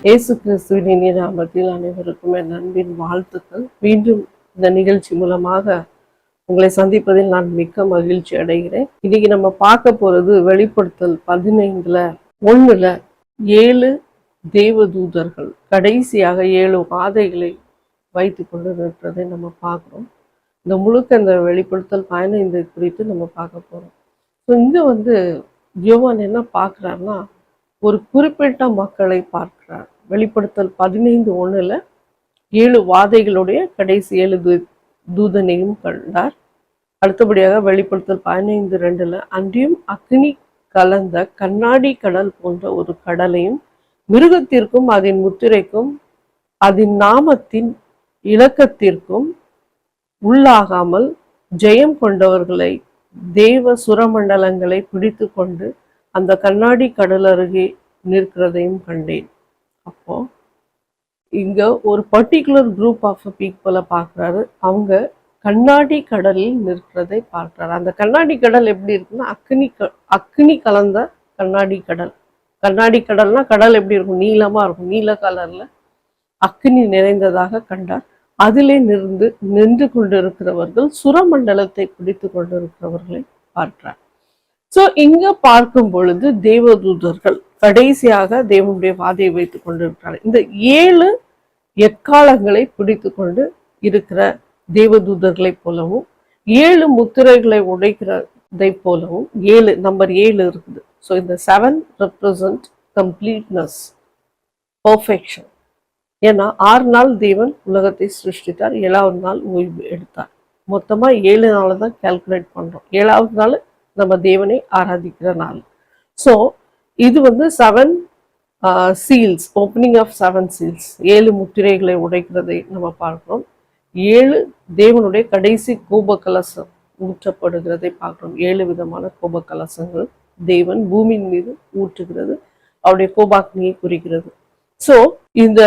இயேசு கிறிஸ்துவின் இனிய நாமத்தில் அனைவருக்கும் என் அன்பின் வாழ்த்துக்கள். மீண்டும் இந்த நிகழ்ச்சி மூலமாக உங்களை சந்திப்பதில் நான் மிக்க மகிழ்ச்சி அடைகிறேன். இன்னைக்கு நம்ம பார்க்க போறது வெளிப்படுத்தல் 15:1 7 தேவதூதர்கள் கடைசியாக 7 வாதைகளை வைத்து கொண்டு நிற்பதை நம்ம பார்க்கிறோம். இந்த முழுக்க இந்த வெளிப்படுத்தல் 15 குறித்து நம்ம பார்க்க போறோம். இங்க யோவான் என்ன பார்க்கிறார்னா, ஒரு குறிப்பிட்ட மக்களை பார்க்கிறார். வெளிப்படுத்தல் 15:1 7 வாதைகளுடைய கடைசி 7 தூதனையும் கண்டார். அடுத்தபடியாக வெளிப்படுத்தல் 15:2 அன்றியும் அக்னி கலந்த கண்ணாடி கடல் போன்ற ஒரு கடலையும் மிருகத்திற்கும் அதன் முத்திரைக்கும் அதன் நாமத்தின் இலக்கத்திற்கும் உள்ளாகாமல் ஜெயம் கொண்டவர்களை தேவ சுரமண்டலங்களை பிடித்து கொண்டு அந்த கண்ணாடி கடல் அருகே நிற்கிறதையும் கண்டேன். அப்போ இங்க ஒரு பர்டிகுலர் குரூப் ஆஃப் பீப்புளை பார்க்குறாரு. அவங்க கண்ணாடி கடலில் நிற்கிறதை பார்க்கிறாரு. அந்த கண்ணாடி கடல் எப்படி இருக்குன்னா, அக்னி கலந்த கண்ணாடி கடல். கண்ணாடி கடல்னா கடல் எப்படி இருக்கும்? நீளமா இருக்கும். நீல கலர்ல அக்னி நிறைந்ததாக கண்டார். அதிலே நின்று கொண்டிருக்கிறவர்கள் சுரமண்டலத்தை பிடித்து கொண்டிருக்கிறவர்களை பார்க்கிறார். சோ இங்க பார்க்கும் பொழுது தேவதூதர்கள் கடைசியாக தேவனுடைய வாதையை வைத்துக் கொண்டிருக்கிறார். இந்த 7 எக்காலங்களை பிடித்து கொண்டு இருக்கிற தேவதூதர்களை போலவும் 7 முத்திரைகளை உடைக்கிறதை போலவும் 7 நம்பர் 7 இருக்குது. ஸோ இந்த 7 ரெப்ரசன்ட் கம்ப்ளீட்னஸ், பர்ஃபெக்ஷன். ஏன்னா 6 நாள் தேவன் உலகத்தை சிருஷ்டித்தார், 7வது நாள் ஓய்வு எடுத்தார். மொத்தமா 7 நாள் தான் கால்குலேட் பண்றோம். 7வது நாள் நம்ம தேவனை ஆராதிக்கிற நாள். ஸோ இது 7 சீல்ஸ், ஓப்பனிங் ஆஃப் 7 சீல்ஸ், 7 முத்திரைகளை உடைக்கிறதை நம்ம பார்க்கிறோம். 7 தேவனுடைய கடைசி கோப கலசம் ஊற்றப்படுகிறதை பார்க்கிறோம். 7 விதமான கோப கலசங்கள் தேவன் பூமியின் மீது ஊற்றுகிறது, அவருடைய கோபாக்னியை குறிக்கிறது. ஸோ இந்த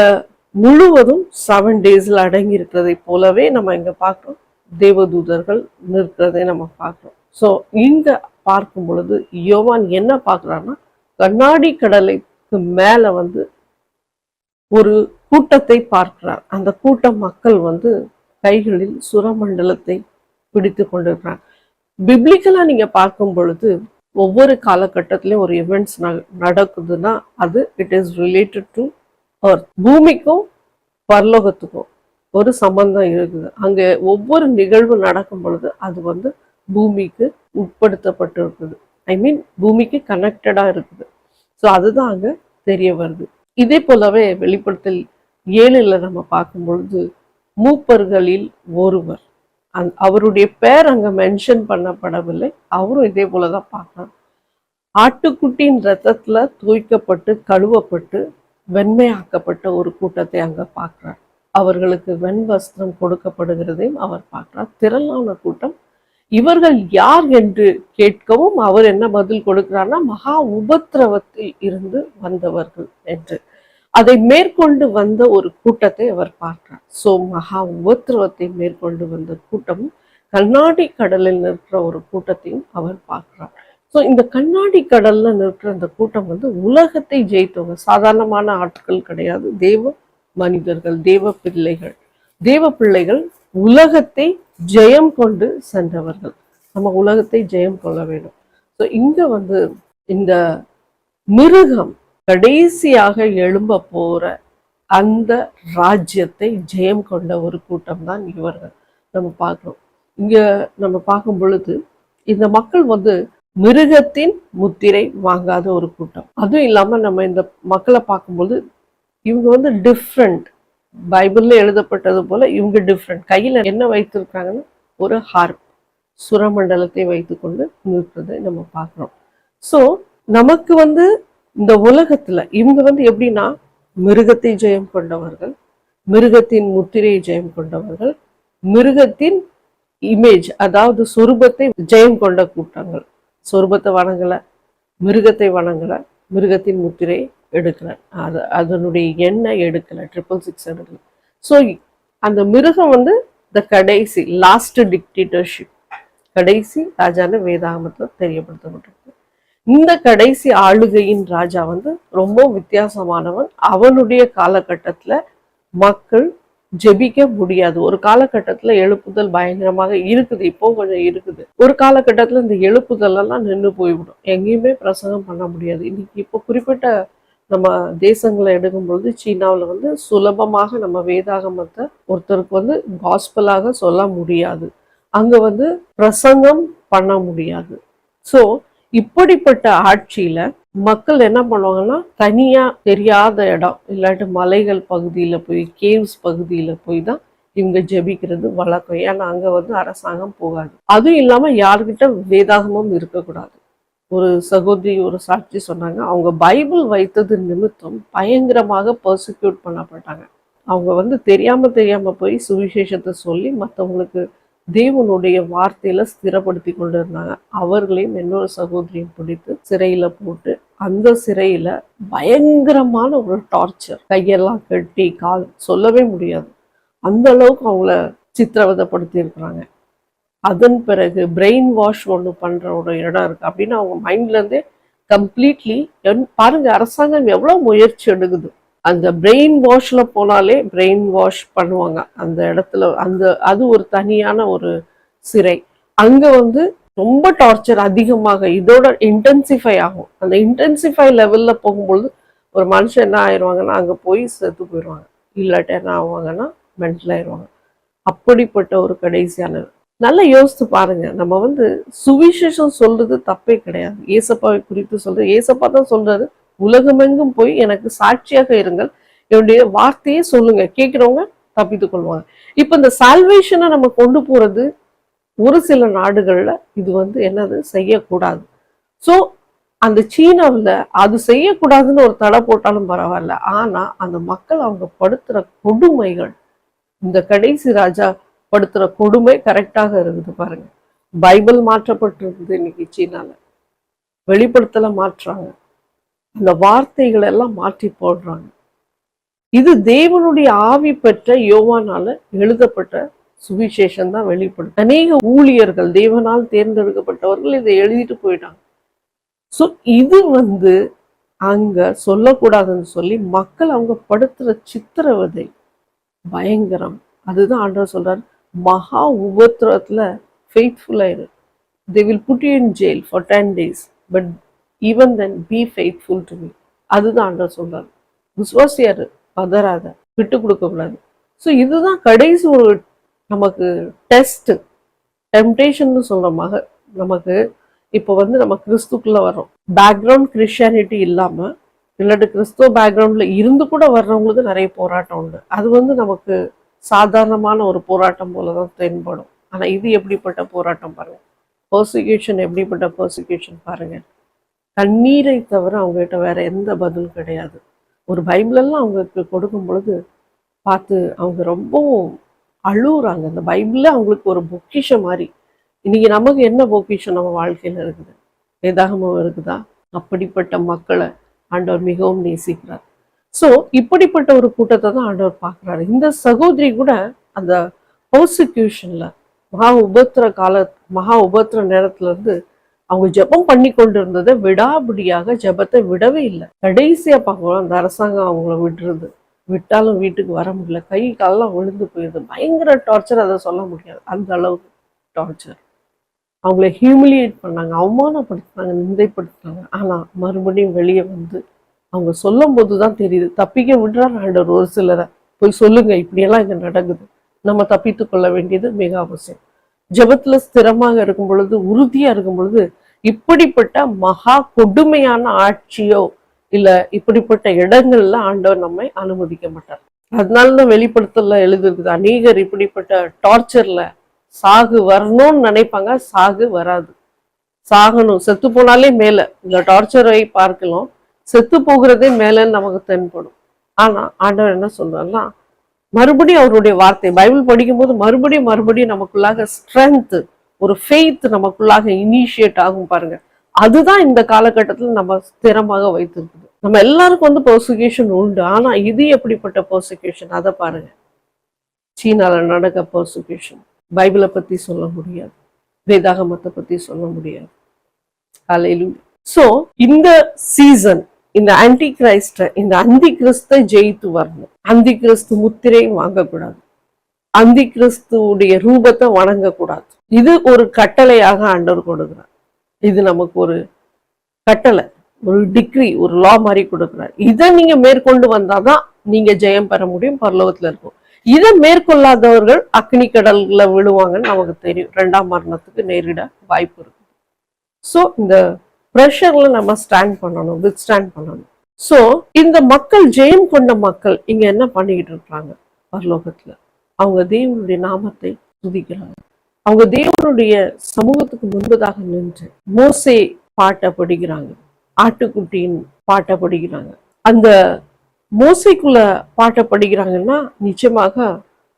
முழுவதும் 7 டேஸ்ல அடங்கி இருக்கிறதை போலவே நம்ம இங்க பார்க்கிறோம். தேவதூதர்கள் நிற்கிறதை நம்ம பார்க்கிறோம். ஸோ இங்க பார்க்கும் பொழுது யோவான் என்ன பார்க்கிறான்னா, கண்ணாடி கடலுக்கு மேல ஒரு கூட்டத்தை பார்க்கிறார். அந்த கூட்ட மக்கள் கைகளில் சுரமண்டலத்தை பிடித்து கொண்டிருக்கிறார். பிப்ளிக்கலா நீங்க பார்க்கும் பொழுது ஒவ்வொரு காலகட்டத்திலையும் ஒரு இவெண்ட்ஸ் நடக்குதுன்னா அது it is related to earth. பூமிக்கும் பரலோகத்துக்கும் ஒரு சம்பந்தம் இருக்குது. அங்க ஒவ்வொரு நிகழ்வு நடக்கும் பொழுது அது பூமிக்கு உட்படுத்தப்பட்டு இருக்குது. ஐ மீன் பூமிக்கு கனெக்டடா இருக்குது. ஸோ அதுதான் அங்க தெரிய வருது. இதே போலவே வெளிப்படுத்தல் 7 நம்ம பார்க்கும் பொழுது மூப்பர்களில் ஒருவர், அவருடைய பேர் அங்க மென்ஷன் பண்ணப்படவில்லை. அவரும் இதே போலதான் பார்க்கலாம். ஆட்டுக்குட்டியின் ரத்தத்துல தூய்க்கப்பட்டு கழுவப்பட்டு வெண்மையாக்கப்பட்ட ஒரு கூட்டத்தை அங்க பார்க்கிறார். அவர்களுக்கு வெண் வஸ்திரம் கொடுக்கப்படுகிறதையும் அவர் பார்க்கிறார். திரளான கூட்டம். இவர்கள் யார் என்று கேட்கவும் அவர் என்ன பதில் கொடுக்கிறார்னா, மகா உபத்திரவத்தில் இருந்து வந்தவர்கள் என்று. அதை மேற்கொண்டு வந்த ஒரு கூட்டத்தை அவர் பார்க்கிறார். ஸோ மகா உபத்திரவத்தை மேற்கொண்டு வந்த கூட்டமும் கண்ணாடி கடலில் நிற்கிற ஒரு கூட்டத்தையும் அவர் பார்க்கிறார். ஸோ இந்த கண்ணாடி கடல்ல நிற்கிற அந்த கூட்டம் உலகத்தை ஜெயித்தவங்க, சாதாரணமான ஆட்கள் கிடையாது. தேவ மனிதர்கள், தேவ பிள்ளைகள், உலகத்தை ஜெயம் கொண்டு சென்றவர்கள். நம்ம உலகத்தை ஜெயம் கொள்ள வேண்டும். ஸோ இங்க இந்த மிருகம் கடைசியாக எழும்ப போற அந்த ராஜ்யத்தை ஜெயம் கொண்ட ஒரு கூட்டம் தான் இவர்கள் நம்ம பார்க்கிறோம். இங்க நம்ம பார்க்கும் பொழுது இந்த மக்கள் மிருகத்தின் முத்திரை வாங்காத ஒரு கூட்டம். அதுவும் இல்லாம நம்ம இந்த மக்களை பார்க்கும்போது இவங்க டிஃப்ரெண்ட். பைபிள்ல எழுதப்பட்டது போல இவங்க டிஃப்ரெண்ட். கையில என்ன வைத்திருக்காங்கன்னா ஒரு ஹார்ப், சுரமண்டலத்தை வைத்து கொண்டு நிற்கிறதை நம்ம பார்க்கிறோம். ஸோ நமக்கு இந்த உலகத்துல இவங்க எப்படின்னா, மிருகத்தை ஜெயம் கொண்டவர்கள், மிருகத்தின் முத்திரையை ஜெயம் கொண்டவர்கள், மிருகத்தின் இமேஜ் அதாவது சொரூபத்தை ஜெயம் கொண்ட கூட்டங்கள். சொரூபத்தை வணங்கல, மிருகத்தை வணங்கல, மிருகத்தின் முத்திரை எடுக்கல, அதனுடைய எண்ணெய் எடுக்கல, 666 எடுக்கல. ஸோ அந்த மிருகம் த கடைசி லாஸ்ட் டிக்டேட்டர்ஷிப், கடைசி ராஜான வேதாகமத்தில் தெரியப்படுத்தப்பட்டிருக்கு. இந்த கடைசி ஆளுகையின் ராஜா வந்து ரொம்ப வித்தியாசமானவன். அவனுடைய காலகட்டத்துல மக்கள் ஜெபிக்க முடியாது. ஒரு காலகட்டத்துல எழுப்புதல் பயங்கரமாக இருக்குது, இப்போ கொஞ்சம் இருக்குது. ஒரு காலகட்டத்துல இந்த எழுப்புதல் எல்லாம் நின்று போய்விடும், எங்கேயுமே பிரசங்கம் பண்ண முடியாது. இன்னைக்கு இப்போ குறிப்பிட்ட நம்ம தேசங்களை எடுக்கும்பொழுது சீனாவில் வந்து சுலபமாக நம்ம வேதாகமத்தை ஒருத்தருக்கு வந்து காஸ்பலாக சொல்ல முடியாது, அங்க வந்து பிரசங்கம் பண்ண முடியாது. ஸோ இப்படிப்பட்ட ஆட்சியில மக்கள் என்ன பண்ணுவாங்கன்னா, தனியா தெரியாத இடம் இல்லாட்டி மலைகள் பகுதியில போய், கேவ்ஸ் பகுதியில போய் தான் இவங்க ஜெபிக்கிறது வழக்கம். ஏன்னா அங்க வந்து அரசாங்கம் போகாது. அதுவும் இல்லாம யாருக்கிட்ட வேதாகமும் இருக்கக்கூடாது. ஒரு சகோதரி ஒரு சாட்சி சொன்னாங்க, அவங்க பைபிள் வைத்தது நிமித்தம் பயங்கரமாக பர்சிக்யூட் பண்ணப்பட்டாங்க. அவங்க வந்து தெரியாம போய் சுவிசேஷத்தை சொல்லி மற்றவங்களுக்கு தேவனுடைய வார்த்தையில ஸ்திரப்படுத்தி கொண்டு இருந்தாங்க. அவர்களையும் இன்னொரு சகோதரியும் பிடித்து சிறையில போட்டு, அந்த சிறையில பயங்கரமான ஒரு டார்ச்சர், கையெல்லாம் கட்டி கால் சொல்லவே முடியாது, அந்த அளவுக்கு அவங்கள சித்திரவதைப்படுத்தி இருக்கிறாங்க. அதன் பிறகு பிரெயின் வாஷ் ஒன்று பண்ற ஒரு இடம் இருக்கு அப்படின்னு அவங்க மைண்ட்ல இருந்தே கம்ப்ளீட்லி பாருங்க, அரசாங்கம் எவ்வளவு முயற்சி எடுக்குது. அந்த பிரெயின் வாஷ்ல போனாலே பிரெயின் வாஷ் பண்ணுவாங்க அந்த இடத்துல. அது ஒரு தனியான ஒரு சிறை. அங்க வந்து ரொம்ப டார்ச்சர் அதிகமாக இதோட இன்டென்சிஃபை ஆகும். அந்த இன்டென்சிஃபை லெவல்ல போகும்பொழுது ஒரு மனுஷன் என்ன ஆயிடுவாங்கன்னா அங்க போய் செத்து போயிடுவாங்க, இல்லாட்ட என்ன ஆவாங்கன்னா மென்டல் ஆயிடுவாங்க. அப்படிப்பட்ட ஒரு கடைசியான நல்லா யோசித்து பாருங்க. நம்ம வந்து சுவிசேஷம் சொல்றது தப்பே கிடையாது. ஏசப்பாவை குறித்து சொல்றது, ஏசப்பா தான் சொல்றாரு, உலகமெங்கும் போய் எனக்கு சாட்சியாக இருங்கள், என்னுடைய வார்த்தையே சொல்லுங்க, கேட்கிறவங்க தப்பித்துக் கொள்வாங்க. இப்ப இந்த சால்வேஷனை நம்ம கொண்டு போறது ஒரு சில நாடுகள்ல இது வந்து என்னது செய்யக்கூடாது. ஸோ அந்த சீனாவில் அது செய்யக்கூடாதுன்னு ஒரு தடை போட்டாலும் பரவாயில்ல, ஆனா அந்த மக்கள் அவங்க படுத்துற கொடுமைகள், இந்த கடைசி ராஜா படுத்துற கொடுமை கரெக்டாக இருக்குது பாருங்க. பைபிள் மாற்றப்பட்டிருக்குது இன்னைக்கு சீனால, வெளிப்படுத்தல மாற்றுறாங்க, அந்த வார்த்தைகள் எல்லாம் மாற்றி போடுறாங்க. இது தேவனுடைய ஆவி பெற்ற யோவானால எழுதப்பட்ட சுவிசேஷம் தான் வெளிப்படும். அநேக ஊழியர்கள், தேவனால் தேர்ந்தெடுக்கப்பட்டவர்கள் இதை எழுதிட்டு போயிட்டாங்க. ஸோ இது வந்து அங்க சொல்லக்கூடாதுன்னு சொல்லி மக்கள் அவங்க படுத்துற சித்திரவதை பயங்கரம். அதுதான் ஆண்டவர் சொல்றாரு, மகா உபத்திரத்துல ஃபெய்த்ஃபுல்லா இரு. They will put you in jail for 10 days, but even then be faithful to me. அதுதான் ஆண்டவர் சொல்றாரு. விசுவாசியாரு, பதறாத, விட்டு கொடுக்க கூடாது. ஸோ இதுதான் கடைசி ஒரு நமக்கு டெஸ்ட், டெம்டேஷன் சொல்றமாக. நமக்கு இப்போ வந்து நம்ம கிறிஸ்துக்குள்ள வர்றோம், பேக்ரவுண்ட் கிறிஸ்டியானிட்டி இல்லாம இல்லாட்டி கிறிஸ்துவ பேக்ரவுண்ட்ல இருந்து கூட வர்றவங்களுக்கு நிறைய போராட்டம் உண்டு. அது வந்து நமக்கு சாதாரணமான ஒரு போராட்டம் போலதான் தென்படும். ஆனா இது எப்படிப்பட்ட போராட்டம் பாருங்க, பர்சிக்யூஷன் எப்படிப்பட்ட பர்சிக்யூஷன் பாருங்க. கண்ணீரை தவிர அவங்ககிட்ட வேற எந்த பதில் கிடையாது. ஒரு பைபிளெல்லாம் அவங்களுக்கு கொடுக்கும் பொழுது பார்த்து அவங்க ரொம்பவும் அழுகுறாங்க. அந்த பைபிள்ல அவங்களுக்கு ஒரு பொக்கிஷம் மாதிரி. இன்னைக்கு நமக்கு என்ன பொக்கிஷம் நம்ம வாழ்க்கையில இருக்குது? வேதாகமம் இருக்குதா? அப்படிப்பட்ட மக்களை ஆண்டவர் மிகவும் நேசிக்கிறார். ஸோ இப்படிப்பட்ட ஒரு கூட்டத்தை தான் ஆண்டவர் பார்க்குறாரு. இந்த சகோதரி கூட அந்த பர்சிக்யூஷன்ல மகா உபத்திர நேரத்துல இருந்து அவங்க ஜெபம் பண்ணி கொண்டு இருந்ததை விடாபிடியாக ஜெபத்தை விடவே இல்லை. கடைசியா பார்க்கலாம் அந்த அரசாங்கம் அவங்கள விட்டுருது. விட்டாலும் வீட்டுக்கு வர முடியல, கை காலெல்லாம் விழுந்து போயிடுது. பயங்கர டார்ச்சர், அதை சொல்ல முடியாது, அந்த அளவுக்கு டார்ச்சர். அவங்கள ஹியூமிலியேட் பண்ணாங்க, அவமானப்படுத்தினாங்க, நிந்தைப்படுத்தினாங்க. ஆனா மறுபடியும் வெளியே வந்து அவங்க சொல்லும் போதுதான் தெரியுது, தப்பிக்க விடுறாரு ஆண்டவர் ஒரு சிலரை. போய் சொல்லுங்க, இப்படியெல்லாம் இங்க நடக்குது, நம்ம தப்பித்து கொள்ள வேண்டியது மிக அவசியம். ஜெபத்துல ஸ்திரமாக இருக்கும் பொழுது, உறுதியா இருக்கும் பொழுது, இப்படிப்பட்ட மகா கொடுமையான ஆட்சியோ இல்ல இப்படிப்பட்ட இடங்கள்ல ஆண்டவர் நம்மை அனுமதிக்க மாட்டார். அதனாலதான் வெளிப்படுத்தல எழுதிருக்குது, அநேகர் இப்படிப்பட்ட டார்ச்சர்ல சாகு வரணும்னு நினைப்பாங்க, சாகு வராது. சாகணும், செத்து போனாலே மேல, இந்த டார்ச்சரை பார்க்கலாம், செத்து போகிறதே மேலன்னு நமக்கு தென்படும். ஆனா ஆண்டவர் என்ன சொல்றாருன்னா, மறுபடியும் அவருடைய வார்த்தை பைபிள் படிக்கும் போது மறுபடியும் நமக்குள்ளாக ஸ்ட்ரென்த், ஒரு ஃபெய்த் நமக்குள்ளாக இனிஷியேட் ஆகும் பாருங்க. அதுதான் இந்த காலகட்டத்தில் நம்ம ஸ்திரமாக வைத்திருக்குது. நம்ம எல்லாருக்கும் வந்து பர்சிக்யூஷன் உண்டு, ஆனா இது எப்படிப்பட்ட பர்சிக்யூஷன் அதை பாருங்க. சீனால நடக்க பர்சிக்யூஷன், பைபிளை பத்தி சொல்ல முடியாது, வேதாகமத்தை பத்தி சொல்ல முடியாது. ஹல்லேலூயா. சோ இந்த சீசன் இந்த ஆன்டி கிரைஸ்ட, இந்த அந்தி கிறிஸ்தை ஜெயித்து வரணும். அந்தி கிறிஸ்து முத்திரையும் வாங்கக்கூடாது, அந்தி கிறிஸ்துடைய ரூபத்தை வணங்கக்கூடாது. இது ஒரு கட்டளையாக ஆண்டவர் கொடுக்கிறார். இது நமக்கு ஒரு கட்டளை, ஒரு டிகிரி, ஒரு லா மாதிரி கொடுக்கிறார். இதை நீங்க மேற்கொண்டு வந்தாதான் நீங்க ஜெயம் பெற முடியும், பரலோகத்துல இருக்கும். இதை மேற்கொள்ளாதவர்கள் அக்னி கடல்ல விழுவாங்கன்னு நமக்கு தெரியும், 2ஆம் மரணத்துக்கு நேரிட வாய்ப்பு இருக்கு. ஸோ இந்த ப்ரெஷர்ல நம்ம ஸ்டாண்ட் பண்ணணும், வித் ஸ்டாண்ட் பண்ணணும். ஸோ இந்த மக்கள், ஜெயம் கொண்ட மக்கள் இங்க என்ன பண்ணிக்கிட்டு இருக்காங்க பரலோகத்துல? அவங்க தேவனுடைய நாமத்தை துதிக்கிறாங்க. அவங்க தேவனுடைய சமூகத்துக்கு முன்பதாக நின்று மோசே பாட்டை படிக்கிறாங்க, ஆட்டுக்குட்டியின் பாட்டை படிக்கிறாங்க. அந்த மோசைக்குள்ள பாட்டை படிக்கிறாங்கன்னா நிச்சயமாக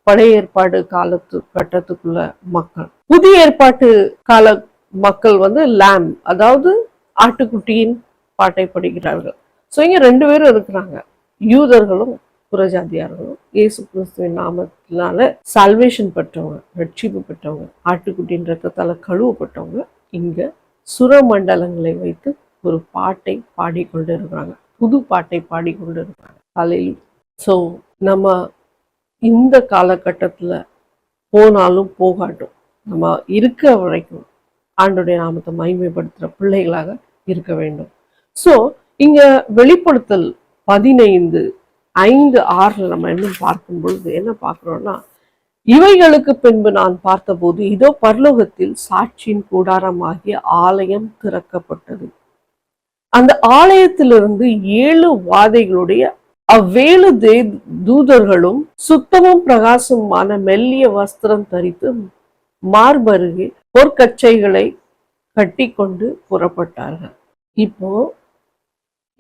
பழைய ஏற்பாடு காலத்து கட்டத்துக்குள்ள மக்கள். புதிய ஏற்பாட்டு கால மக்கள் லாம், அதாவது ஆட்டுக்குட்டியின் பாட்டை படிக்கிறார்கள். ஸோ இங்க 2 பேரும் இருக்கிறாங்க, யூதர்களும் புறஜாதியார்களும். இயேசு கிறிஸ்துவின் நாமத்தினால சால்வேஷன் பெற்றவங்க, ரட்சிப்பு பெற்றவங்க, ஆட்டுக்குட்டியின் ரத்தத்தால கழுவப்பட்டவங்க இங்க சுரமண்டலங்களை வைத்து ஒரு பாட்டை பாடிக்கொண்டு இருக்கிறாங்க, புது பாட்டை பாடிக்கொண்டு இருக்கிறாங்க. ஹல்லேலூயா. ஸோ நம்ம இந்த காலகட்டத்துல போனாலும் போகாட்டும், நம்ம இருக்க வரைக்கும் ஆண்டோடைய நாமத்தை மகிமைப்படுத்துற பிள்ளைகளாக இருக்க வேண்டும். ஸோ இங்க வெளிப்படுத்தல் 15:5-6 நம்ம இன்னும் பார்க்கும் பொழுது என்ன பார்க்கிறோம்னா, இவைகளுக்கு பின்பு நான் பார்த்தபோது இதோ பரலோகத்தில் சாட்சியின் கூடாரமாகிய ஆலயம் திறக்கப்பட்டது. அந்த ஆலயத்திலிருந்து 7 வாதைகளுடைய அவ்வேழு தூதர்களும் சுத்தமும் பிரகாசமான மெல்லிய வஸ்திரம் தரித்து மார்பருகே பொற்கச்சைகளை கட்டி கொண்டு புறப்பட்டார்கள். இப்போ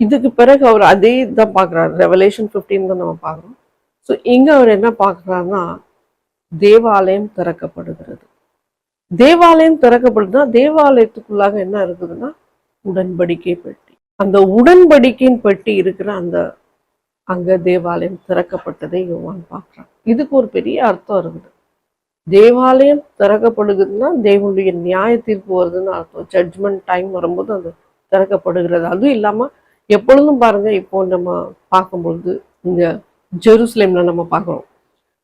இதுக்கு பிறகு அவர் அதே தான் பார்க்கிறார், ரெவலேஷன் 15 தான் நம்ம பார்க்கிறோம். ஸோ இங்க அவர் என்ன பார்க்கிறாருன்னா, தேவாலயம் திறக்கப்படுகிறது. தேவாலயம் திறக்கப்படுதுன்னா தேவாலயத்துக்குள்ளாக என்ன இருக்குதுன்னா உடன்படிக்கை பெட்டி. அந்த உடன்படிக்கையின் பெட்டி இருக்கிற அங்க தேவாலயம் திறக்கப்பட்டதை யோவான் பார்க்கிறான். இதுக்கு ஒரு பெரிய அர்த்தம் இருக்குது. தேவாலயம் திறக்கப்படுகிறதுனா தேவனுடைய நியாய தீர்ப்பு வருதுன்னு அர்த்தம். ஜட்ஜ்மெண்ட் டைம் வரும்போது அது திறக்கப்படுகிறது. அதுவும் இல்லாம எப்பொழுதும் பாருங்க, இப்போ நம்ம பார்க்கும்பொழுது இங்க ஜெருசலேம்ல நம்ம பார்க்கிறோம்,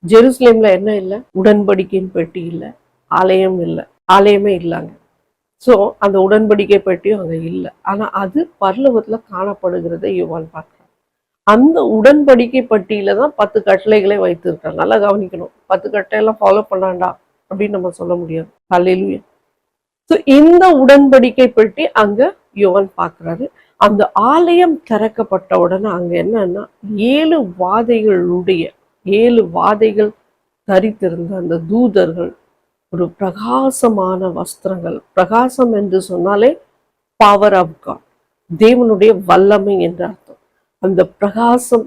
ஜெருசலேம்ல என்ன இல்லை? உடன்படிக்கையின் பெட்டி இல்லை, ஆலயம் இல்லை, ஆலயமே இல்லைங்க. ஸோ அந்த உடன்படிக்கை பெட்டியும் அங்க இல்லை. ஆனா அது பரலோகத்துல காணப்படுகிறதை யோவான் பார்க்கிறான். அந்த உடன்படிக்கை பட்டியல தான் 10 கட்டளைகளை வைத்திருக்காங்க. நல்லா கவனிக்கணும், 10 கட்டளையெல்லாம் ஃபாலோ பண்ணாண்டா அப்படின்னு நம்ம சொல்ல முடியாது. ஹல்லேலூயா. ஸோ இந்த உடன்படிக்கை பெட்டி அங்க யோவான் பார்க்கிறாரு. அந்த ஆலயம் திறக்கப்பட்ட உடனே அங்க என்னன்னா 7 வாதைகள் தரித்திருந்த அந்த தூதர்கள் ஒரு பிரகாசமான வஸ்திரங்கள், பிரகாசம் என்று சொன்னாலே பவர் ஆஃப் காட், தேவனுடைய வல்லமை என்ற அர்த்தம். அந்த பிரகாசம்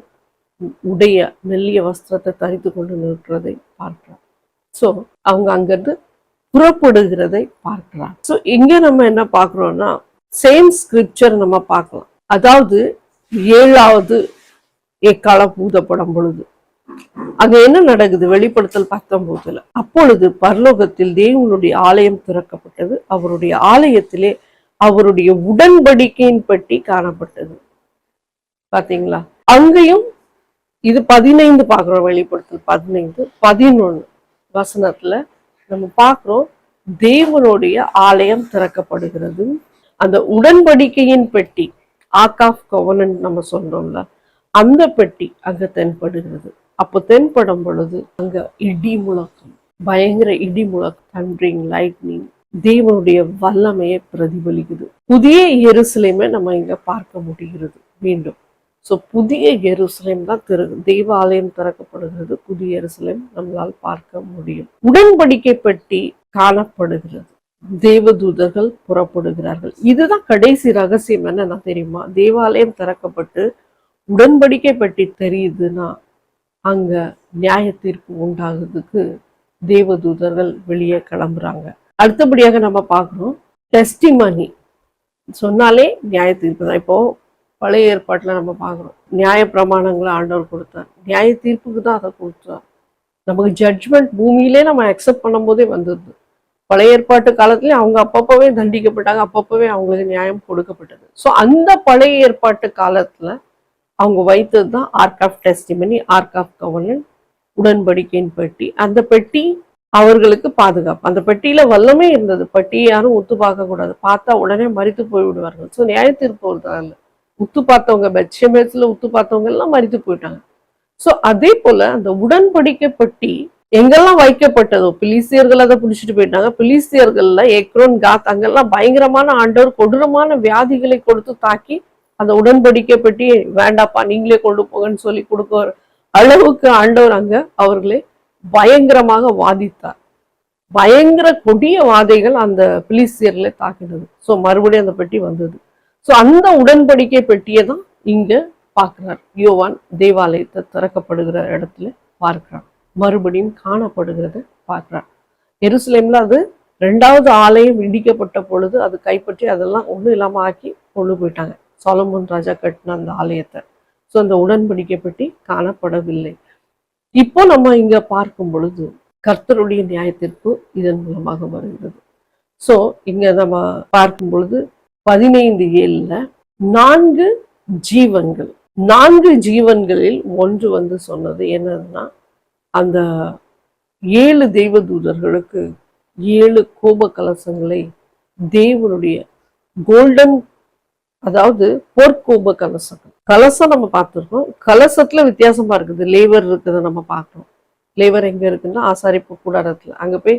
உடைய மெல்லிய வஸ்திரத்தை தரித்து கொண்டு நிற்கிறதை பார்க்கிறார். ஸோ அவங்க அங்கிருந்து புறப்படுகிறதை பார்க்கிறார். ஸோ இங்க நம்ம என்ன பார்க்கிறோம்னா, சேம் ஸ்கிரிப்சர் நம்ம பார்க்கலாம். அதாவது 7வது எக்காலம் ஊதப்படும் பொழுது அங்க என்ன நடக்குது? வெளிப்படுத்தல் 19. அப்பொழுது பரலோகத்தில் தேவனுடைய ஆலயம் திறக்கப்பட்டது, அவருடைய ஆலயத்திலே அவருடைய உடன்படிக்கையின் பெட்டி காணப்பட்டது. பாத்தீங்களா? அங்கேயும் இது 15 பார்க்கிறோம். வெளிப்படுத்தல் 15:11 வசனத்துல நம்ம பார்க்கிறோம், தேவனுடைய ஆலயம் திறக்கப்படுகிறது. அந்த உடன்படிக்கையின் பெட்டி, ஆர்க் ஆஃப் கவனன்ட் நம்ம சொல்றோம்ல, அந்த பெட்டி அங்க தென்படுகிறது. அப்போ தென்படும் பொழுது அங்க இடி முழக்கம், பயங்கர இடி முழக்கம், தண்டரிங், லைட்னிங், தேவனுடைய வல்லமையை பிரதிபலிக்குது. புதிய எருசலேமை நம்ம இங்க பார்க்க முடிகிறது மீண்டும். ஸோ புதிய எருசலேம் தான் தேவாலயம் திறக்கப்படுகிறது, புதிய எருசலேம் நம்மளால் பார்க்க முடியும். உடன்படிக்கை பெட்டி காணப்படுகிறது, தேவதூதர்கள் புறப்படுகிறார்கள். இதுதான் கடைசி ரகசியம். என்ன தெரியுமா? தேவாலயம் திறக்கப்பட்டு உடன்படிக்கை பெட்டி தெரியுதுன்னா அங்க நியாய தீர்ப்பு உண்டாகிறதுக்கு தேவதூதர்கள் வெளியே கிளம்புறாங்க. அடுத்தபடியாக நம்ம பார்க்கிறோம், டெஸ்டிமனி சொன்னாலே நியாய தீர்ப்பு தான். இப்போ பழைய ஏற்பாட்டுல நம்ம பார்க்கிறோம், நியாய பிரமாணங்களை ஆண்டவர் கொடுத்தார், நியாய தீர்ப்புக்கு தான் அதை கொடுத்தார். நமக்கு ஜட்ஜ்மெண்ட் பூமியிலே நம்ம அக்செப்ட் பண்ணும் போதே வந்துடுது. பழைய ஏற்பாட்டு காலத்துலயும் அவங்க அப்பப்பவே தண்டிக்கப்பட்டாங்க, அப்பப்பவே அவங்களுக்கு நியாயம் கொடுக்கப்பட்டது. ஸோ அந்த பழைய ஏற்பாட்டு காலத்துல அவங்க வைத்தது தான் ark of testimony, ark of covenant, உடன்படிக்கையின் பெட்டி. அந்த பெட்டி அவர்களுக்கு பாதுகாப்பு. அந்த பெட்டியில வல்லமே இருந்தது. பெட்டியை யாரும் உத்து பார்க்க கூடாது, பார்த்தா உடனே மரித்து போய் விடுவார்கள். ஸோ நியாய தீர்ப்பு வருது. உத்து பார்த்தவங்க, பெத்ஷெமேஸ்ல உத்து பார்த்தவங்க எல்லாம் மரித்து போயிட்டாங்க. ஸோ அதே போல அந்த உடன்படிக்கை பெட்டி எங்கெல்லாம் வைக்கப்பட்டதோ, பிலிஸ்தியர்கள் அதை பிடிச்சிட்டு போயிட்டாங்க. பிலிஸ்தியர்கள்ல எக்ரோன், காத் அங்கெல்லாம் பயங்கரமான ஆண்டவர் கொடூரமான வியாதிகளை கொடுத்து தாக்கி அந்த உடன்படிக்கை பெட்டி வேண்டாப்பா நீங்களே கொண்டு போங்கன்னு சொல்லி கொடுக்க அளவுக்கு ஆண்டவர் அங்க அவர்களே பயங்கரமாக வாதித்தார். பயங்கர கொடிய வாதைகள் அந்த பிலிஸ்தியர்களை தாக்கினது. ஸோ மறுபடியும் அந்த பெட்டி வந்தது. ஸோ அந்த உடன்படிக்கை பெட்டியை தான் இங்க பார்க்கிறார் யோவான். தேவாலயத்தை திறக்கப்படுகிற இடத்துல பார்க்கிறார், மறுபடியும் காணப்படுகிறத பார்க்கிறார். எருசலேம்ல அது 2வது ஆலயம் இடிக்கப்பட்ட பொழுது அது கைப்பற்றி அதெல்லாம் ஒன்றும் இல்லாம ஆக்கி கொண்டு போயிட்டாங்க, சாலமோன் ராஜா கட்டின அந்த ஆலயத்தை. ஸோ அந்த உடன்படிக்கை பெட்டி காணப்படவில்லை. இப்போ நம்ம இங்க பார்க்கும் பொழுது கர்த்தருடைய நியாயத்திற்கு இதன் மூலமாக வருகிறது. ஸோ இங்க நம்ம பார்க்கும் பொழுது 15:7 4 ஜீவன்கள், 4 ஜீவன்களில் ஒன்று வந்து சொன்னது என்னன்னா, அந்த 7 தெய்வதூதர்களுக்கு 7 கோப கலசங்களை தேவனுடைய கோல்டன், அதாவது பொற்கோப கலசம். கலசம் நம்ம பார்த்துருக்கோம், கலசத்துல வித்தியாசமா இருக்குது. லேவர் இருக்குது நம்ம பார்க்கறோம். லேவர் எங்க இருக்குன்னா ஆசாரிப்பு கூடாரத்துல, அங்க போய்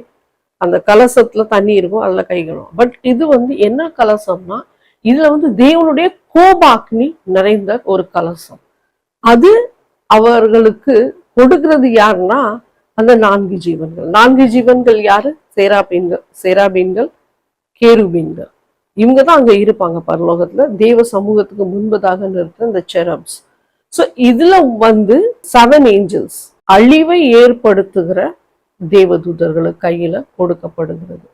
அந்த கலசத்துல தண்ணி இருக்கும், அதுல கைகளும். பட் இது வந்து என்ன கலசம்னா, இதுல வந்து தேவனுடைய கோபாக்னி நிறைந்த ஒரு கலசம். அது அவர்களுக்கு கொடுக்கிறது யாருன்னா அந்த 4 ஜீவன்கள். 4 ஜீவன்கள் யாரு? சேராபீன்கள், கேருபீன்கள். இவங்க தான் அங்க இருப்பாங்க பரலோகத்துல, தேவ சமூகத்துக்கு முன்பதாக நிறுத்த இந்த செரப்ஸ். ஸோ இதுல வந்து 7 ஏஞ்சல்ஸ் அழிவை ஏற்படுத்துகிற தேவதூதர்களுக்கு கையில கொடுக்கப்படுகிறது.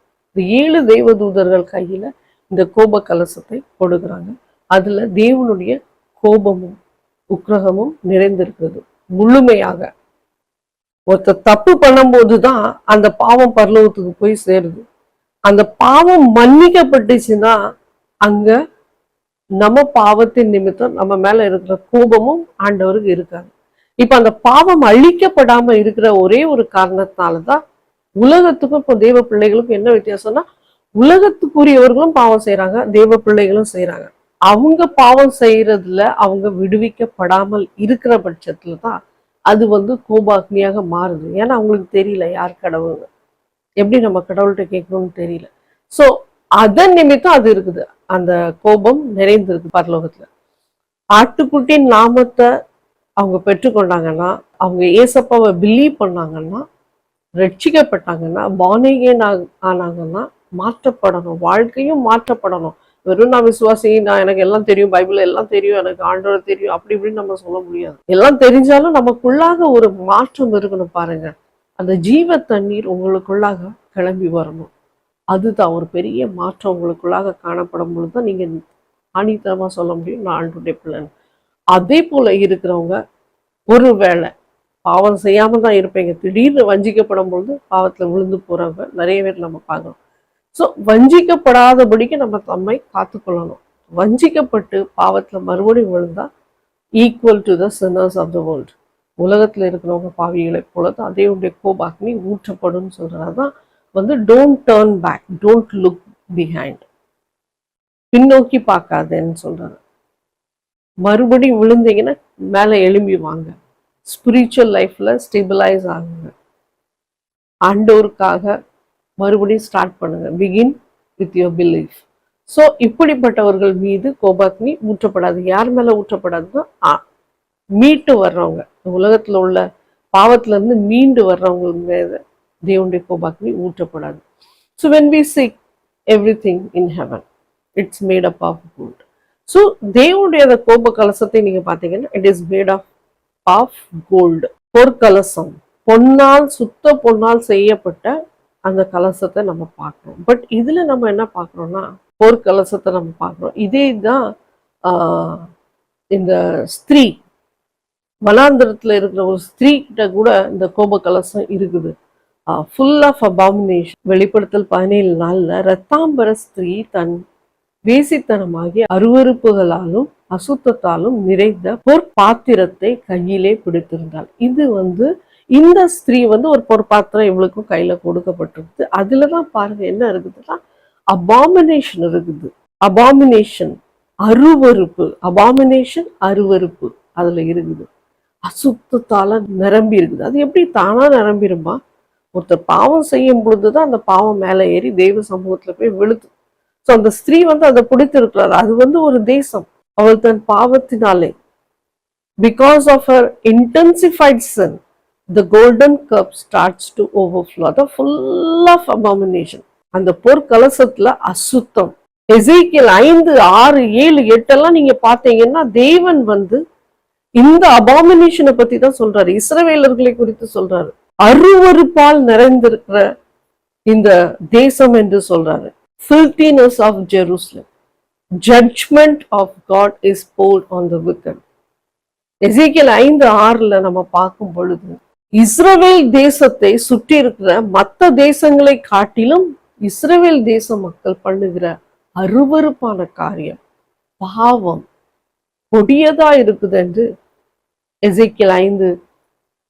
7 தேவதூதர்கள் கையில இந்த கோப கலசத்தை கொடுக்குறாங்க. அதுல தேவனுடைய கோபமும் உக்கிரகமும் நிறைந்திருக்கிறது முழுமையாக. ஒருத்தர் தப்பு பண்ணும்போதுதான் அந்த பாவம் பரலோகத்துக்கு போய் சேருது. அந்த பாவம் மன்னிக்கப்பட்டுச்சுன்னா அங்க நம்ம பாவத்தின் நிமித்தம் நம்ம மேல இருக்கிற கோபமும் ஆண்டவருக்கு இருக்காது. இப்ப அந்த பாவம் அழிக்கப்படாம இருக்கிற ஒரே ஒரு காரணத்தினாலதான் உலகத்துக்கும் இப்போ தேவ பிள்ளைகளுக்கும் என்ன வித்தியாசம்னா, உலகத்துக்குரியவர்களும் பாவம் செய்யறாங்க, தேவ பிள்ளைகளும் செய்யறாங்க. அவங்க பாவம் செய்யறதுல அவங்க விடுவிக்கப்படாமல் இருக்கிற பட்சத்துலதான் அது வந்து கோபாக்னியாக மாறுது. ஏன்னா அவங்களுக்கு தெரியல யார் கடவுள், எப்படி நம்ம கடவுள்கிட்ட கேட்கணும்னு தெரியல. சோ அதன் நிமித்தம் அது இருக்குது, அந்த கோபம் நிறைந்திருக்கு பரலோகத்துல. ஆட்டுக்குட்டியின் நாமத்தை அவங்க பெற்றுக்கொண்டாங்கன்னா, அவங்க ஏசப்பாவை பிலீவ் பண்ணாங்கன்னா, ரட்சிக்கப்பட்டாங்கன்னா, பானிகேன் ஆனாங்கன்னா மாற்றப்படணும், வாழ்க்கையும் மாற்றப்படணும். வெறும் நான் விசுவாசி, நான் எனக்கு எல்லாம் தெரியும், பைபிள் எல்லாம் தெரியும், எனக்கு ஆண்டவர் தெரியும், அப்படி இப்படின்னு நம்ம சொல்ல முடியாது. எல்லாம் தெரிஞ்சாலும் நமக்குள்ளாக ஒரு மாற்றம் இருக்கணும். பாருங்க, அந்த ஜீவ தண்ணீர் உங்களுக்குள்ளாக கிளம்பி வரணும். அதுதான் ஒரு பெரிய மாற்றம் உங்களுக்குள்ளாக காணப்படும் பொழுதுதான் நீங்க ஆணித்தரமா சொல்ல முடியும் நான் ஆண்டவருடைய பிள்ளைன்னு. அதே போல இருக்கிறவங்க ஒருவேளை பாவம் செய்யாம தான் இருப்பீங்க, திடீர்னு வஞ்சிக்கப்படும் பொழுது பாவத்துல விழுந்து போறவங்க நிறைய பேர் நம்ம பார்க்கணும். ஸோ வஞ்சிக்கப்படாதபடிக்கு நம்ம நம்மை காத்துக்கொள்ளணும். வஞ்சிக்கப்பட்டு பாவத்துல மறுபடியும் விழுந்தா equal to the sinners of the world. உலகத்துல இருக்கிறவங்க பாவிகளை போலதான் அதேவுடைய கோபாக்னி ஊற்றப்படும் சொல்றதுதான் வந்து don't turn back, don't look behind, பின்னோக்கி பார்க்காதேன்னு சொல்றாரு. மறுபடியும் விழுந்தீங்கன்னா மேல எழும்பி வாங்க, ஸ்பிரிச்சுவல் லைஃப்ல ஸ்டெபிலைஸ் ஆகுங்க, ஆண்டோருக்காக மறுபடியும் ஸ்டார்ட் பண்ணுங்க. Begin with your belief. So இப்படிப்பட்டவர்கள் மீது கோபாக்னி ஊற்றப்படாது. யார் மேல ஊற்றப்படாதுன்னா மீட்டு வர்றவங்க, உலகத்துல உள்ள பாவத்துல இருந்து மீண்டு வர்றவங்க மீது தேவனுடைய கோபாக்னி ஊற்றப்படாது. So when we seek everything in heaven it's made up of gold. So தேவனுடைய அந்த கோப கலசத்தை நீங்க பாத்தீங்கன்னா it is made of gold. பொற்கலசம், பொன்னால், சுத்த பொன்னால் செய்யப்பட்ட அந்த கலசத்தை நம்ம பார்க்கிறோம். பட் இதுல நம்ம என்ன பார்க்கிறோம்னா பொற்கலசத்தை நம்ம பார்க்கிறோம். இதே தான் இந்த ஸ்திரீ, வனாந்திரத்துல இருக்கிற ஒரு ஸ்திரீ கிட்ட கூட இந்த கோப கலசம் இருக்குது. Full of abomination. வெளிப்படுத்தல் 17 நாள்ல இரத்தாம்பர ஸ்திரீ தன் வேசித்தனமாகிய அருவருப்புகளாலும் அசுத்தத்தாலும் நிறைந்த பொற்பாத்திரத்தை கையிலே பிடித்திருந்தாள். இது இந்த ஸ்திரீ ஒரு பொற்பாத்திரம் இவளுக்கும் கையில கொடுக்கப்பட்டிருக்கு. அதுலதான் பாருங்க என்ன இருக்குதுன்னா அபாமினேஷன் இருக்குது. அபாமினேஷன் அருவருப்பு, அபாமினேஷன் அருவருப்பு அதுல இருக்குது. அசுத்தத்தால நிரம்பி இருக்குது. அது எப்படி தானா நிரம்பிருமா? ஒருத்தர் பாவம் செய்யும் பொழுதுதான் அந்த பாவம் மேல ஏறி தெய்வ சமூகத்துல போய் விழுது. ஸோ அந்த ஸ்திரீ அதை பிடித்திருக்கிறார். அது ஒரு தேசம். அவள் தன் பாவத்தினாலே because of her intensified sin the golden cup starts to overflow. அதான் full of abomination. அந்த பொற்கலசத்துல அசுத்தம். எசேக்கியேல் 5, 6, 7, 8 எல்லாம் நீங்க பாத்தீங்கன்னா தேவன் இந்த அபாமினேஷனை பத்தி தான் சொல்றாரு. இஸ்ரவேலர்களை குறித்து சொல்றாரு. அருவருப்பால் நிறைந்திருக்கிற இந்த தேசம் என்று சொல்றாரு. filthiness of Jerusalem, judgment of God is poured on the wicked. எசேக்கியேல் 5, 6 நம்ம பார்க்கும் பொழுது இஸ்ரவேல் தேசத்தை சுற்றி இருக்கிற மற்ற தேசங்களை காட்டிலும் இஸ்ரவேல் தேச மக்கள் பண்ணுகிற அருவருப்பான காரியம், பாவம் கொடியதா இருக்குது என்று எசேக்கியேல் 5,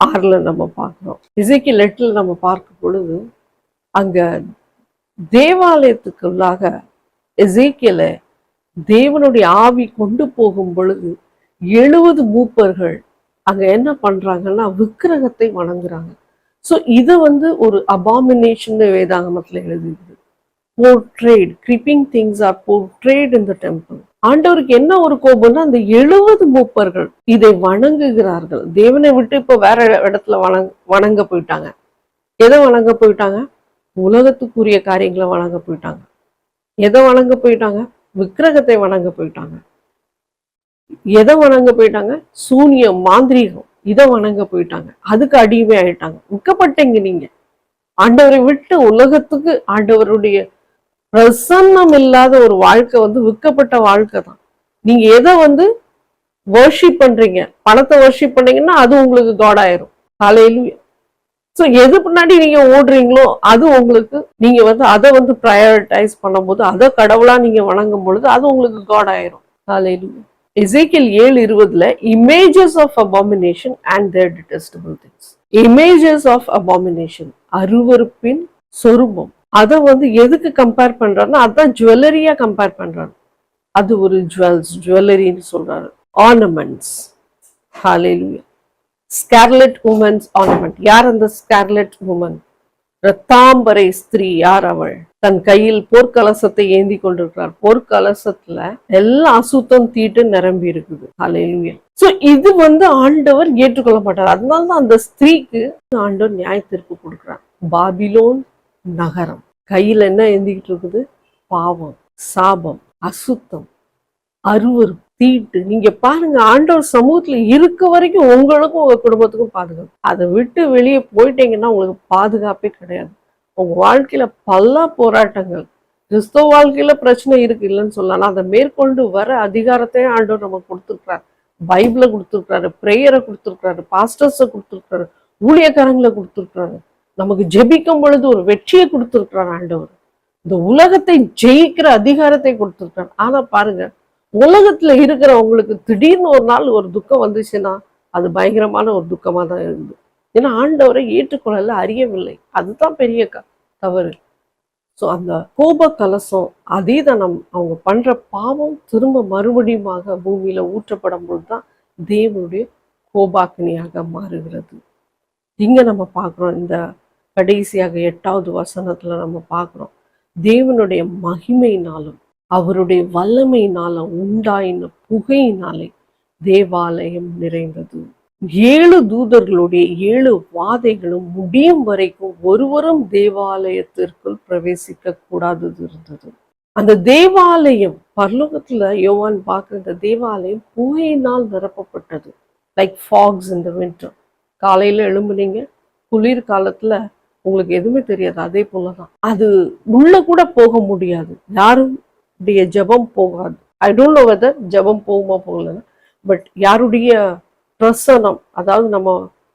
6 நம்ம பார்க்கிறோம். எசேக்கியேல் 8 நம்ம பார்க்கும் பொழுது அங்க தேவாலயத்துக்குள்ளாக எசேக்கியேலை தேவனுடைய ஆவி கொண்டு போகும் பொழுது 70 மூப்பர்கள் அங்க என்ன பண்றாங்கன்னா விக்கிரகத்தை வணங்குறாங்க. ஸோ இதை ஒரு அபாமினேஷன் வேதாகமத்துல எழுதிருக்கு. Portrayed, creeping things are portrayed in the temple. ஆண்டவருக்கு என்ன ஒரு கோபம்னா அந்த 70 மூப்பர்கள் இதை வணங்குகிறார்கள். தேவனை விட்டு இப்ப வேற இடத்துல வணங்க போயிட்டாங்க. எதை வணங்க போயிட்டாங்க? உலகத்துக்குரிய காரியங்களை வணங்க போயிட்டாங்க. எதை வணங்க போயிட்டாங்க? விக்கிரகத்தை வணங்க போயிட்டாங்க. எதை வணங்க போயிட்டாங்க? சூனியம், மாந்திரீகம், இதை வணங்க போயிட்டாங்க. அதுக்கு அடிமை ஆயிட்டாங்க. விற்கப்பட்டீங்க நீங்க. ஆண்டவரை விட்டு உலகத்துக்கு ஆண்டவருடைய பிரசன்னம் இல்லாத ஒரு வாழ்க்கை விற்கப்பட்ட வாழ்க்கை தான். நீங்க எதை வர்ஷிப் பண்றீங்க? பணத்தை வர்ஷிப் பண்ணீங்கன்னா அது உங்களுக்கு காட் ஆயிரும். ஹல்லேலூயா. ஸோ எது பின்னாடி நீங்க ஓடுறீங்களோ அது உங்களுக்கு, நீங்க அதை ப்ரையாரிட்டைஸ் பண்ணும்போது, அதை கடவுளா நீங்க வணங்கும் பொழுது அது உங்களுக்கு காட் ஆயிரும். ஹல்லேலூயா. எசேக்கியேல் 7:20 images of abomination and their detestable things. images of abomination, அருவருப்பின் சொரூபம். அதை எதுக்கு கம்பேர் பண்றாருன்னா அதான் ஜுவல்லரியா கம்பேர் பண்றாரு. அது ஒரு ஜுவல்லரின்னு சொல்றாரு. Ornaments. Hallelujah. Scarlet woman's ornament. யார் அந்த ஸ்கார்லெட் உமன்? இரத்தாம்பரை ஸ்திரீ. யார் அவள்? தன் கையில் பொற்கலசத்தை ஏந்தி கொண்டிருக்கிறார். பொற்கலசத்துல எல்லா அசுத்தம் தீட்டு நிரம்பி இருக்குது. ஹல்லேலூயா. சோ இது ஆண்டவர் ஏற்றுக்கொள்ள மாட்டார். அதனாலதான் அந்த ஸ்திரீக்கு ஆண்டவர் நியாய தீர்ப்பு கொடுக்கிறார். பாபிலோன் நகரம் கையில என்ன ஏந்திக்கிட்டு இருக்குது? பாவம், சாபம், அசுத்தம், அருவருப்பு, தீட்டு. நீங்க பாருங்க, ஆண்டவர் சமூகத்துல இருக்க வரைக்கும் உங்களுக்கும் உங்க குடும்பத்துக்கும் பாதுகாப்பு. அதை விட்டு வெளியே போயிட்டீங்கன்னா உங்களுக்கு பாதுகாப்பே கிடையாது. உங்க வாழ்க்கையில பல போராட்டங்கள், கிறிஸ்தவ வாழ்க்கையில பிரச்சனை இருக்கு இல்லைன்னு சொல்லலாம். அதை மேற்கொண்டு வர அதிகாரத்தையும் ஆண்டவர் நமக்கு கொடுத்துருக்காரு. பைபிளை கொடுத்துருக்காரு, பிரேயரை கொடுத்துருக்காரு, பாஸ்டர்ஸை கொடுத்துருக்காரு, ஊழியக்காரங்களை கொடுத்துருக்காரு. நமக்கு ஜெபிக்கும் பொழுது ஒரு வெற்றியை கொடுத்துருக்கிறார் ஆண்டவர். இந்த உலகத்தை ஜெயிக்கிற அதிகாரத்தை கொடுத்துருக்காரு. ஆனா பாருங்க, உலகத்துல இருக்கிறவங்களுக்கு திடீர்னு ஒரு நாள் ஒரு துக்கம் வந்துச்சுன்னா அது பயங்கரமான ஒரு துக்கமா தான் இருந்து. ஏன்னா ஆண்டவரை ஏற்றுக்கொள்ளல, அறியவில்லை. அதுதான் பெரிய தவறு. ஸோ அந்த கோப கலசம், அதீதனம், அவங்க பண்ற பாவம் திரும்ப மறுபடியுமாக பூமியில ஊற்றப்படும் பொழுதுதான் தேவனுடைய கோபாக்கினியாக மாறுகிறது. இங்க நம்ம பார்க்கிறோம், இந்த கடைசியாக 8வது வசனத்துல நம்ம பார்க்கிறோம், தேவனுடைய மகிமையினாலும் அவருடைய வல்லமையினாலும் உண்டாயின புகையினாலே தேவாலயம் நிறைந்தது. 7 தூதர்களுடைய 7 வாதைகளும் முடியும் வரைக்கும் ஒருவரும் தேவாலயத்திற்குள் பிரவேசிக்க கூடாதது இருந்தது. அந்த தேவாலயம், பரலோகத்துல யோவான் பார்க்கிற இந்த தேவாலயம் புகையினால் நிரப்பப்பட்டது. லைக் ஃபாக்ஸ் இந்த வின்டர். காலையில எழும்புனீங்க, குளிர் காலத்துல உங்களுக்கு எதுவுமே தெரியாது. அதே போலதான் அது உள்ள கூட போக முடியாது. யாருடைய ஜெபம் போகாது. ஐ டோன்ட் நோ வெதர் ஜெபம் போகுமா போகலன்னு. பட் யாருடைய பிரசனம், அதாவது நம்ம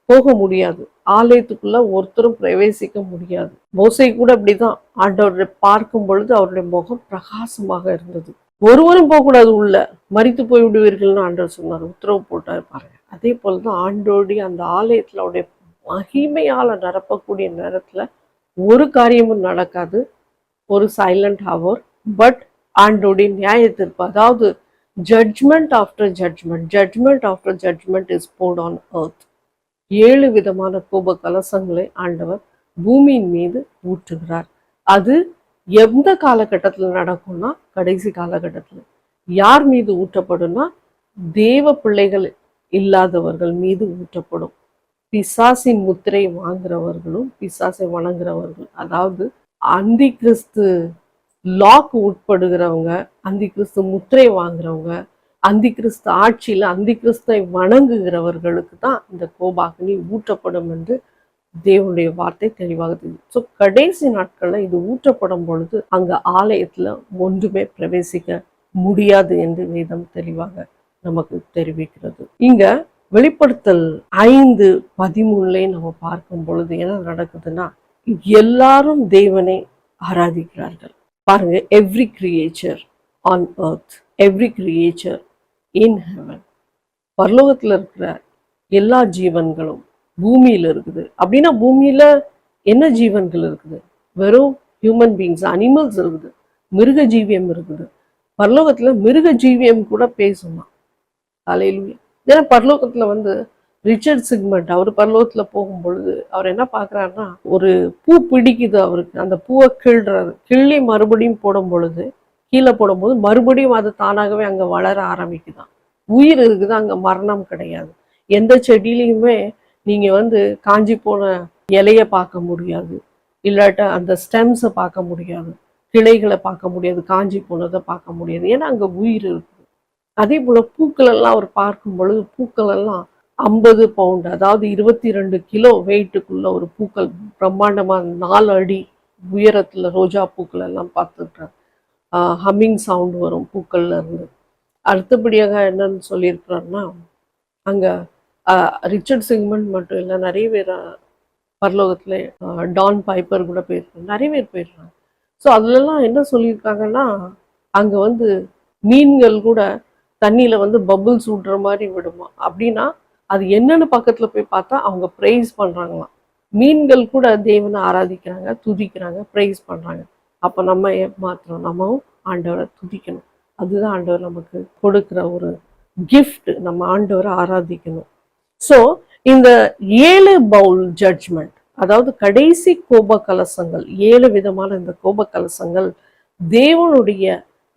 போக முடியாது. ஆலயத்துக்குள்ள ஒருத்தரும் பிரவேசிக்க முடியாது. மோசே கூட அப்படிதான். ஆண்டவரை பார்க்கும் பொழுது அவருடைய முகம் பிரகாசமாக இருந்தது. ஒருவரும் போகக்கூடாது உள்ள, மரித்து போய் விடுவீர்கள்னு ஆண்டவர் சொன்னார், உத்தரவு போட்டார் பாருங்க. அதே போலதான் ஆண்டோடைய அந்த ஆலயத்துல அவருடைய மகிமையால நிரப்பக்கூடிய நேரத்துல ஒரு காரியமும் நடக்காது. ஒரு சைலண்ட் ஹவர். பட் ஆண்டோடைய நியாய தீர்ப்பு, அதாவது judgment after judgment, judgment after judgment is poured on earth. 7 விதமான கோப கலசங்களை ஆண்டவர் பூமியின் மீது ஊற்றுகிறார். அது எந்த காலகட்டத்தில் நடக்கும்னா கடைசி காலகட்டத்தில். யார் மீது ஊற்றப்படும்னா தேவ பிள்ளைகள் இல்லாதவர்கள் மீது ஊற்றப்படும். பிசாசின் முத்திரை வாங்குறவர்களும் பிசாசை வணங்குறவர்கள், அதாவது அந்தி கிறிஸ்து லாக்கு உட்படுகிறவங்க, அந்தி கிறிஸ்து முத்திரை வாங்குறவங்க, அந்தி கிறிஸ்து ஆட்சியில் அந்தி கிறிஸ்தை வணங்குகிறவர்களுக்கு தான் இந்த கோபாகினி ஊற்றப்படும் என்று தேவனுடைய வார்த்தை தெளிவாக தெரியும். ஸோ கடைசி நாட்கள்ல இது ஊற்றப்படும் பொழுது அங்க ஆலயத்துல ஒன்றுமே பிரவேசிக்க முடியாது என்று வேதம் தெளிவாக நமக்கு தெரிவிக்கிறது. இங்க வெளிப்படுத்தல் 5:13 நம்ம பார்க்கும் பொழுது என்ன நடக்குதுன்னா, எல்லாரும் தேவனை ஆராதிக்கிறார்கள். பாருங்க, every creature on earth, every creature in heaven. பரலோகத்துல இருக்கிற எல்லா ஜீவன்களும் பூமியில இருக்குது. அப்படின்னா பூமியில என்ன ஜீவன்கள் இருக்குது? வெறும் ஹியூமன் பீயிங்ஸ், அனிமல்ஸ் இருக்குது, மிருக ஜீவியம் இருக்குது. பரலோகத்துல மிருக ஜீவியம் கூட பேசுமா. அல்லேலூயா. ஏன்னா பரலோகத்துல ரிச்சர்ட் சிக்மண்ட் அவர் பரலோகத்துல போகும் பொழுது அவர் என்ன பாக்குறாருன்னா, ஒரு பூ பிடிக்குது அவருக்கு, அந்த பூவை கிள்றாரு. கிள்ளி மறுபடியும் போடும் பொழுது, கீழே போடும்போது மறுபடியும் அது தானாகவே அங்க வளர ஆரம்பிக்குதான். உயிர் இருக்குது, அங்க மரணம் கிடையாது. எந்த செடியிலையுமே நீங்க காஞ்சி போன இலைய பார்க்க முடியாது, இல்லாட்ட அந்த ஸ்டெம்ஸை பார்க்க முடியாது, கிளைகளை பார்க்க முடியாது, காஞ்சி போனதை பார்க்க முடியாது. ஏன்னா அங்க உயிர் இருக்குது. அதே போல பூக்கள் எல்லாம் அவர் பார்க்கும் பொழுது பூக்கள் எல்லாம் 50 பவுண்ட், அதாவது 22 கிலோ வெயிட்டுக்குள்ள ஒரு பூக்கள், பிரம்மாண்டமா 4 அடி உயரத்துல ரோஜா பூக்கள் எல்லாம் பார்த்துருக்காரு. ஹம்மிங் சவுண்ட் வரும் பூக்கள்ல இருந்து. அடுத்தபடியாக என்னன்னு சொல்லியிருக்கிறாருன்னா, அங்க ரிச்சர்ட் சிக்மண்ட் மட்டும் இல்லை, நிறைய பேர் பரலோகத்துல டான் பைப்பர் கூட போயிருக்காங்க, நிறைய பேர் போயிருக்காங்க. ஸோ அதுலலாம் என்ன சொல்லியிருக்காங்கன்னா, அங்க மீன்கள் கூட தண்ணியில பபுள்ஸ் விடுற மாதிரி விடுமா. அப்படின்னா அது என்னன்னு பக்கத்துல போய் பார்த்தா அவங்க ப்ரைஸ் பண்றாங்களாம். மீன்கள் கூட தேவனை ஆராதிக்கிறாங்க, துதிக்கிறாங்க, ப்ரைஸ் பண்றாங்க. அப்ப நம்ம மாத்திரம் நம்மவும் ஆண்டவரை துதிக்கணும். அதுதான் ஆண்டவர் நமக்கு கொடுக்கிற ஒரு கிஃப்ட். நம்ம ஆண்டவரை ஆராதிக்கணும். ஸோ இந்த 7 பவுல் ஜட்ஜ்மெண்ட், அதாவது கடைசி கோப கலசங்கள், 7 விதமான இந்த கோப கலசங்கள் தேவனுடைய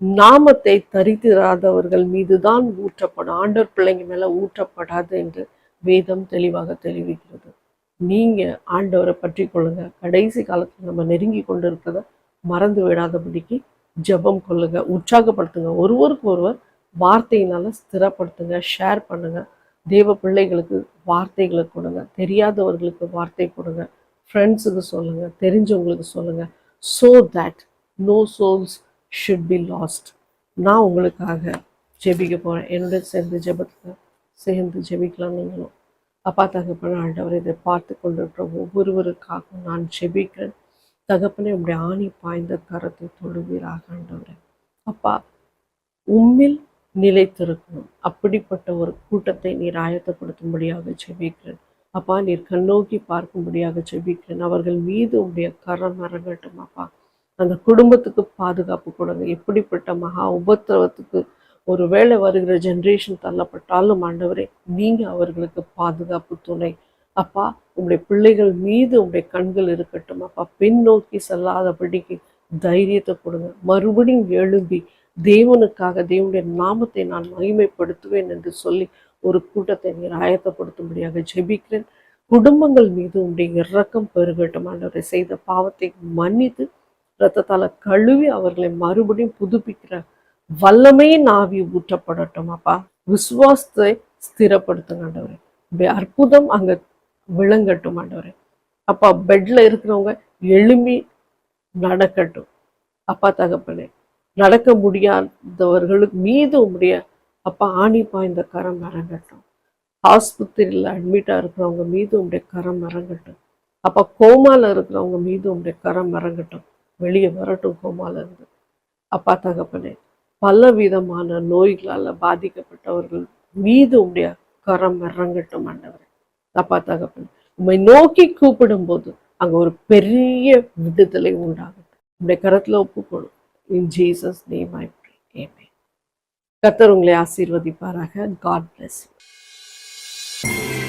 நாமத்தை தரித்திராதவர்கள் மீதுதான் ஊற்றப்படும். ஆண்டவர் பிள்ளைங்க மேல ஊற்றப்படாது என்று வேதம் தெளிவாக தெரிவிக்கிறது. நீங்க ஆண்டவரை பற்றி கொள்ளுங்க. கடைசி காலத்துல நம்ம நெருங்கி கொண்டு இருக்கிறத மறந்து விடாதபடிக்கு ஜெபம் கொள்ளுங்க, உற்சாகப்படுத்துங்க, ஒருவருக்கு ஒருவர் வார்த்தையினால ஸ்திரப்படுத்துங்க, ஷேர் பண்ணுங்க. தேவ பிள்ளைகளுக்கு வார்த்தைகளை கொடுங்க, தெரியாதவர்களுக்கு வார்த்தை கொடுங்க, ஃப்ரெண்ட்ஸுக்கு சொல்லுங்க, தெரிஞ்சவங்களுக்கு சொல்லுங்க. So that no souls should be lost. நான் உங்களுக்காக ஜெபிக்க போகிறேன். என்னுடைய சேர்ந்து ஜெபிக்கலாம் நீங்களும். அப்பா தகப்பன ஆண்டவர், இதை பார்த்து கொண்டிருக்கிற ஒவ்வொருவருக்காகவும் நான் ஜெபிக்கிறேன். தகப்பனே, உங்களுடைய ஆணி பாய்ந்த கரத்தை தொழுவீராக ஆண்டவரே. அப்பா, உம்மில் நிலைத்திருக்கணும். அப்படிப்பட்ட ஒரு கூட்டத்தை நீர் ஆயத்தப்படுத்தும்படியாக ஜெபிக்கிறேன். அப்பா, நீர் கண்ணோக்கி பார்க்கும்படியாக ஜெபிக்கிறேன். அவர்கள் மீது உடைய கரம் இறங்கட்டும். அப்பா, அந்த குடும்பத்துக்கு பாதுகாப்பு கொடுங்க. எப்படிப்பட்ட மகா உபத்திரவத்துக்கு ஒரு வேளை வருகிற ஜென்ரேஷன் தள்ளப்பட்டாலும் ஆண்டவரே, நீங்க அவர்களுக்கு பாதுகாப்பு துணை. அப்பா, உங்களுடைய பிள்ளைகள் மீது உங்களுடைய கண்கள் இருக்கட்டும். அப்பா, பின்னோக்கி செல்லாதபடிக்கு தைரியத்தை கொடுங்க. மறுபடியும் எழும்பி தேவனுக்காக தேவனுடைய நாமத்தை நான் மகிமைப்படுத்துவேன் என்று சொல்லி ஒரு கூட்டத்தை நீர் ஆயத்தப்படுத்தும்படியாக ஜெபிக்கிறேன். குடும்பங்கள் மீது உங்களுடைய இரக்கம் பெருகட்டும். ஆண்டவரை செய்த பாவத்தை மன்னித்து இரத்தத்தால கழுவி அவர்களை மறுபடியும் புதுப்பிக்கிற வல்லமையின் ஆவி ஊற்றப்படட்டும். அப்பா, விசுவாசத்தை ஸ்திரப்படுத்துங்க ஆண்டவரே. அற்புதம் அங்க விளங்கட்டும் ஆண்டவரே. அப்பா, பெட்ல இருக்கிறவங்க எழும்பி நடக்கட்டும். அப்பா தகப்பனே, நடக்க முடியாதவர்களுக்கு மீது உடைய அப்பா ஆணி பாய்ந்த கரம் இறங்கட்டும். ஆஸ்பத்திரியில் அட்மிட்டாக இருக்கிறவங்க மீது உடைய கரம் இறங்கட்டும். அப்போ கோமால இருக்கிறவங்க மீது உடைய கரம் இறங்கட்டும். வெளியே வரட்டும் கோமால இருந்து. அப்பா தகப்பனே, பல விதமான நோய்களால் பாதிக்கப்பட்டவர்கள் மீது உடைய கரம் இறங்கட்டும் ஆண்டவரே. அப்பா தகப்பனே, உம்மை நோக்கி கூப்பிடும் போது அங்க ஒரு பெரிய விடுதலை உண்டாகட்டும். உடைய கரத்துல ஒப்புக்கொடும். In Jesus name I pray. Amen. கர்த்தர் உங்களை ஆசீர்வதிப்பாராக. God bless you.